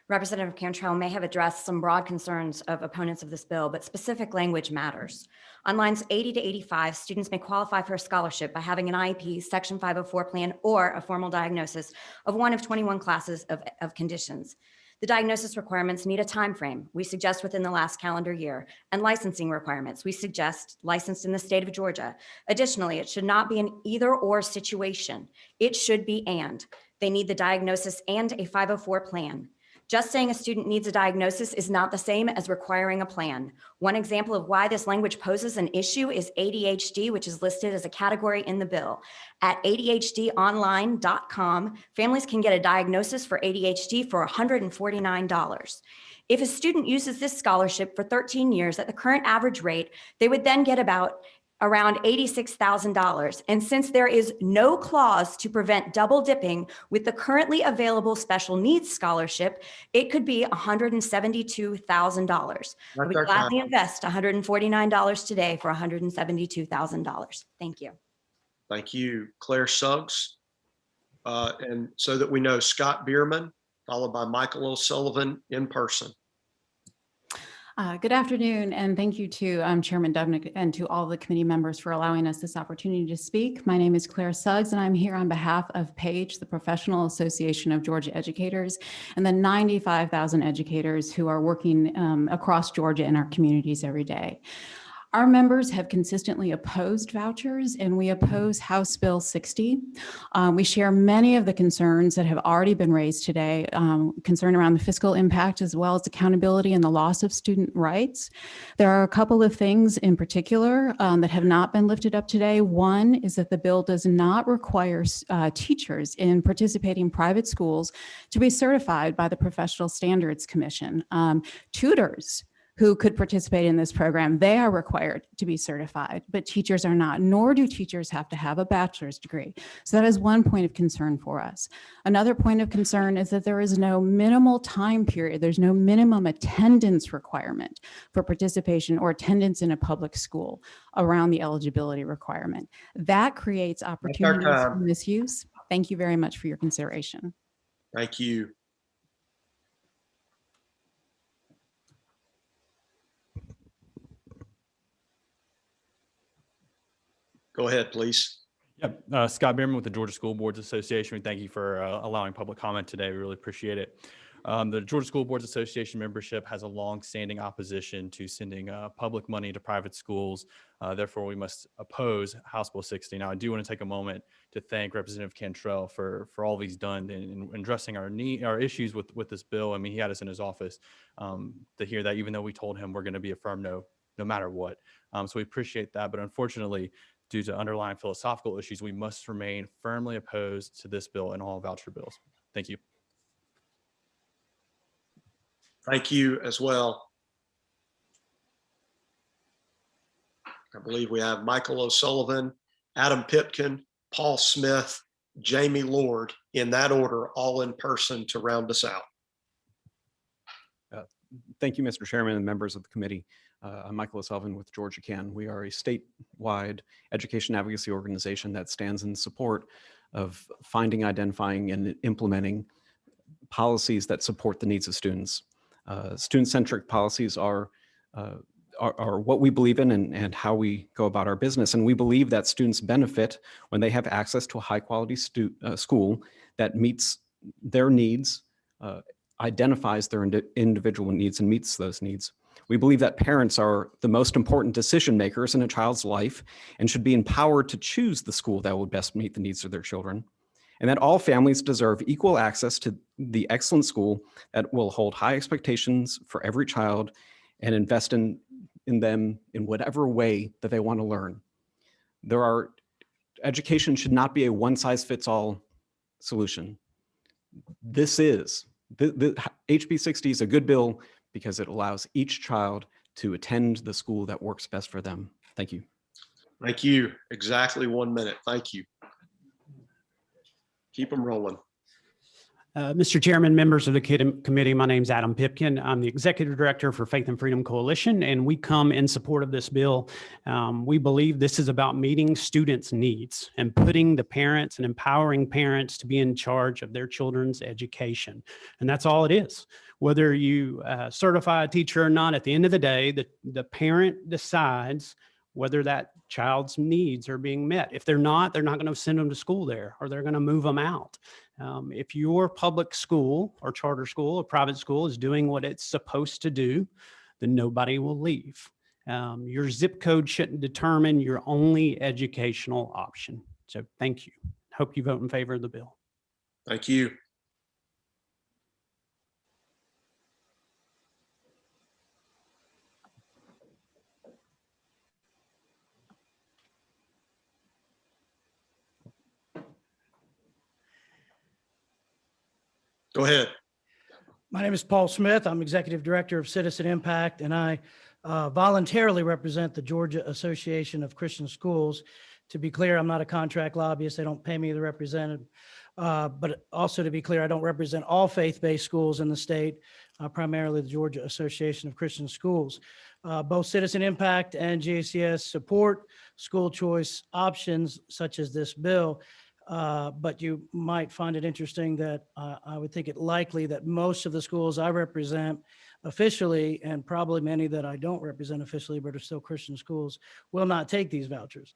Representative Cantrell may have addressed some broad concerns of opponents of this bill, but specific language matters. On lines 80 to 85, students may qualify for a scholarship by having an IEP, Section 504 plan, or a formal diagnosis of one of 21 classes of conditions. The diagnosis requirements need a time frame. We suggest within the last calendar year, and licensing requirements. We suggest licensed in the state of Georgia. Additionally, it should not be an either or situation. It should be and. They need the diagnosis and a 504 plan. Just saying a student needs a diagnosis is not the same as requiring a plan. One example of why this language poses an issue is ADHD, which is listed as a category in the bill. At ADHDonline.com, families can get a diagnosis for ADHD for $149. If a student uses this scholarship for 13 years at the current average rate, they would then get around $86,000. And since there is no clause to prevent double dipping with the currently available special needs scholarship, it could be $172,000. I would gladly invest $149 today for $172,000. Thank you. Thank you, Claire Suggs. And so that we know, Scott Bierman, followed by Michael O'Sullivan in person. Good afternoon, and thank you to Chairman Dubnik and to all the committee members for allowing us this opportunity to speak. My name is Claire Suggs, and I'm here on behalf of PAGE, the Professional Association of Georgia Educators, and the 95,000 educators who are working across Georgia in our communities every day. Our members have consistently opposed vouchers, and we oppose House Bill 60. We share many of the concerns that have already been raised today, concern around the fiscal impact as well as accountability and the loss of student rights. There are a couple of things in particular that have not been lifted up today. One is that the bill does not require teachers in participating private schools to be certified by the Professional Standards Commission. Tutors who could participate in this program, they are required to be certified, but teachers are not, nor do teachers have to have a bachelor's degree. So that is one point of concern for us. Another point of concern is that there is no minimal time period. There's no minimum attendance requirement for participation or attendance in a public school around the eligibility requirement. That creates opportunities for misuse. Thank you very much for your consideration. Thank you. Go ahead, please. Yep. Scott Bierman with the Georgia School Boards Association. We thank you for allowing public comment today. We really appreciate it. The Georgia School Boards Association membership has a long-standing opposition to sending public money to private schools. Therefore, we must oppose House Bill 60. Now, I do want to take a moment to thank Representative Cantrell for all he's done in addressing our issues with this bill. I mean, he had us in his office to hear that, even though we told him we're going to be a firm no matter what. So we appreciate that. But unfortunately, due to underlying philosophical issues, we must remain firmly opposed to this bill and all voucher bills. Thank you. Thank you as well. I believe we have Michael O'Sullivan, Adam Pipkin, Paul Smith, Jamie Lord, in that order, all in person to round us out. Thank you, Mr. Chairman and members of the committee. I'm Michael O'Sullivan with Georgia Can. We are a statewide education advocacy organization that stands in support of finding, identifying, and implementing policies that support the needs of students. Student-centric policies are what we believe in and how we go about our business. And we believe that students benefit when they have access to a high-quality school that meets their needs, identifies their individual needs, and meets those needs. We believe that parents are the most important decision makers in a child's life and should be empowered to choose the school that will best meet the needs of their children, and that all families deserve equal access to the excellent school that will hold high expectations for every child and invest in them in whatever way that they want to learn. Education should not be a one-size-fits-all solution. The HB 60 is a good bill because it allows each child to attend the school that works best for them. Thank you. Thank you. Exactly 1 minute. Thank you. Keep them rolling. Mr. Chairman, members of the committee, my name is Adam Pipkin. I'm the Executive Director for Faith and Freedom Coalition, and we come in support of this bill. We believe this is about meeting students' needs and putting the parents and empowering parents to be in charge of their children's education. And that's all it is. Whether you certify a teacher or not, at the end of the day, the parent decides whether that child's needs are being met. If they're not going to send them to school there, or they're going to move them out. If your public school or charter school or private school is doing what it's supposed to do, then nobody will leave. Your zip code shouldn't determine your only educational option. So thank you. Hope you vote in favor of the bill. Thank you. Go ahead. My name is Paul Smith. I'm Executive Director of Citizen Impact, and I voluntarily represent the Georgia Association of Christian Schools. To be clear, I'm not a contract lobbyist. They don't pay me to represent it. But also to be clear, I don't represent all faith-based schools in the state, primarily the Georgia Association of Christian Schools. Both Citizen Impact and GACS support school choice options such as this bill. But you might find it interesting that I would think it likely that most of the schools I represent officially, and probably many that I don't represent officially but are still Christian schools, will not take these vouchers.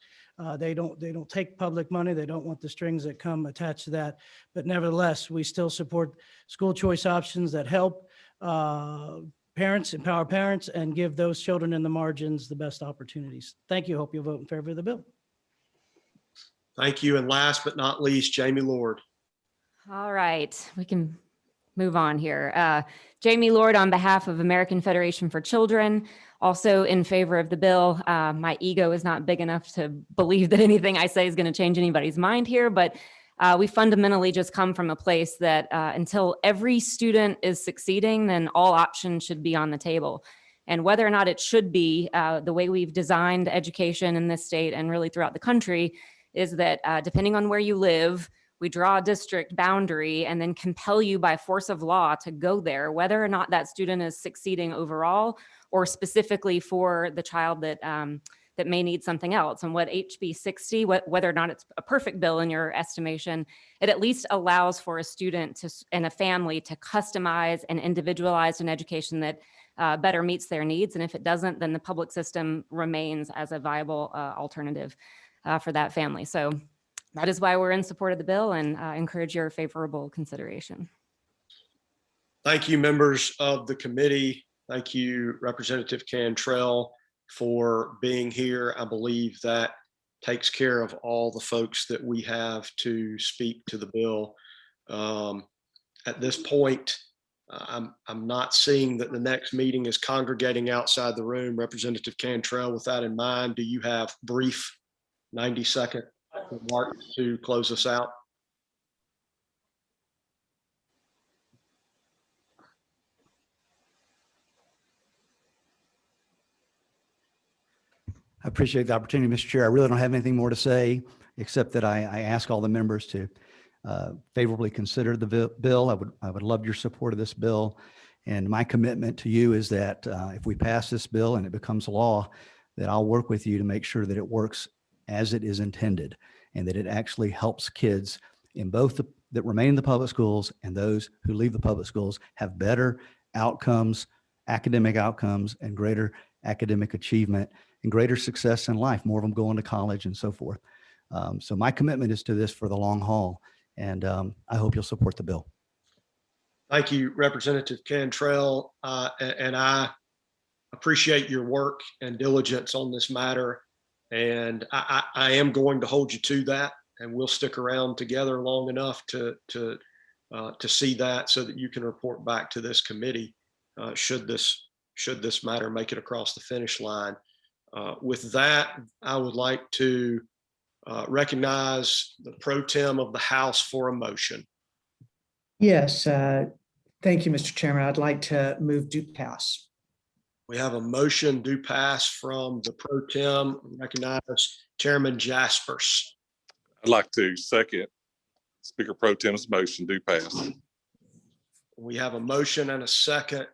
They don't take public money. They don't want the strings that come attached to that. But nevertheless, we still support school choice options that help parents, empower parents, and give those children in the margins the best opportunities. Thank you. Hope you'll vote in favor of the bill. Thank you. And last but not least, Jamie Lord. All right, we can move on here. Jamie Lord on behalf of American Federation for Children, also in favor of the bill. My ego is not big enough to believe that anything I say is going to change anybody's mind here, but we fundamentally just come from a place that until every student is succeeding, then all options should be on the table. And whether or not it should be, the way we've designed education in this state and really throughout the country is that depending on where you live, we draw a district boundary and then compel you by force of law to go there, whether or not that student is succeeding overall or specifically for the child that that may need something else. And what HB 60, whether or not it's a perfect bill in your estimation, it at least allows for a student to and a family to customize and individualize an education that better meets their needs. And if it doesn't, then the public system remains as a viable alternative for that family. So that is why we're in support of the bill and encourage your favorable consideration. Thank you, members of the committee. Thank you, Representative Cantrell, for being here. I believe that takes care of all the folks that we have to speak to the bill. At this point, I'm not seeing that the next meeting is congregating outside the room. Representative Cantrell, with that in mind, do you have brief 90-second remarks to close us out? I appreciate the opportunity, Mr. Chair. I really don't have anything more to say, except that I ask all the members to favorably consider the bill. I would love your support of this bill. And my commitment to you is that if we pass this bill and it becomes law, that I'll work with you to make sure that it works as it is intended and that it actually helps kids in both that remain in the public schools and those who leave the public schools have better outcomes, academic outcomes, and greater academic achievement and greater success in life. More of them going to college and so forth. So my commitment is to this for the long haul, and I hope you'll support the bill. Thank you, Representative Cantrell, and I appreciate your work and diligence on this matter. And I am going to hold you to that, and we'll stick around together long enough to see that, so that you can report back to this committee should this matter make it across the finish line. With that, I would like to recognize the pro tem of the House for a motion. Yes, thank you, Mr. Chairman. I'd like to move to pass. We have a motion do pass from the pro tem. Recognize Chairman Jaspers. I'd like to second Speaker Pro Tem's motion do pass. We have a motion and a second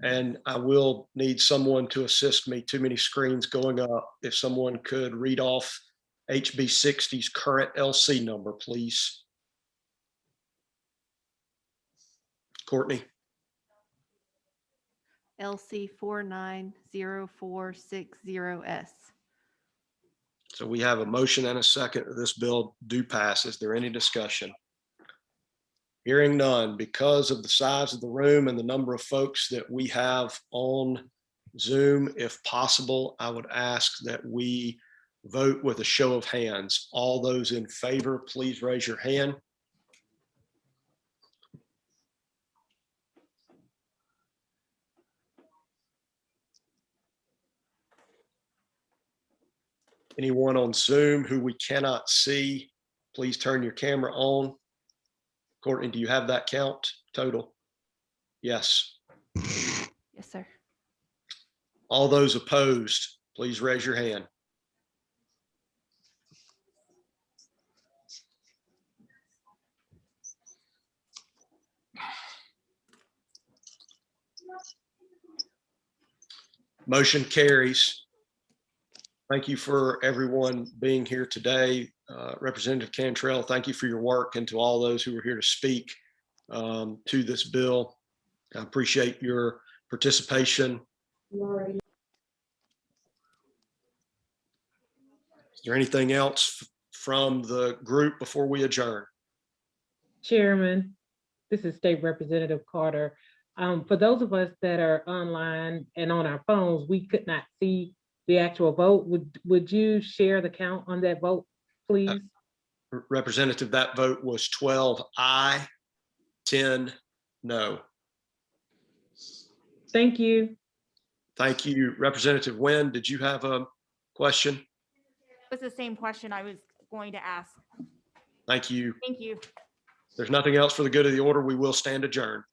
and I will need someone to assist me. Too many screens going up. If someone could read off HB 60's current LC number, please. Courtney. LC 490460S. So we have a motion and a second that this bill do pass. Is there any discussion? Hearing none, because of the size of the room and the number of folks that we have on Zoom, if possible, I would ask that we vote with a show of hands. All those in favor, please raise your hand. Anyone on Zoom who we cannot see, please turn your camera on. Courtney, do you have that count total? Yes. Yes, sir. All those opposed, please raise your hand. Motion carries. Thank you for everyone being here today. Representative Cantrell, thank you for your work, and to all those who are here to speak to this bill. I appreciate your participation. Is there anything else from the group before we adjourn? Chairman, this is State Representative Carter. For those of us that are online and on our phones, we could not see the actual vote. Would you share the count on that vote, please? Representative, that vote was 12 aye, 10 no. Thank you. Thank you. Representative Nguyen, did you have a question? It was the same question I was going to ask. Thank you. Thank you. If there's nothing else for the good of the order, we will stand adjourned.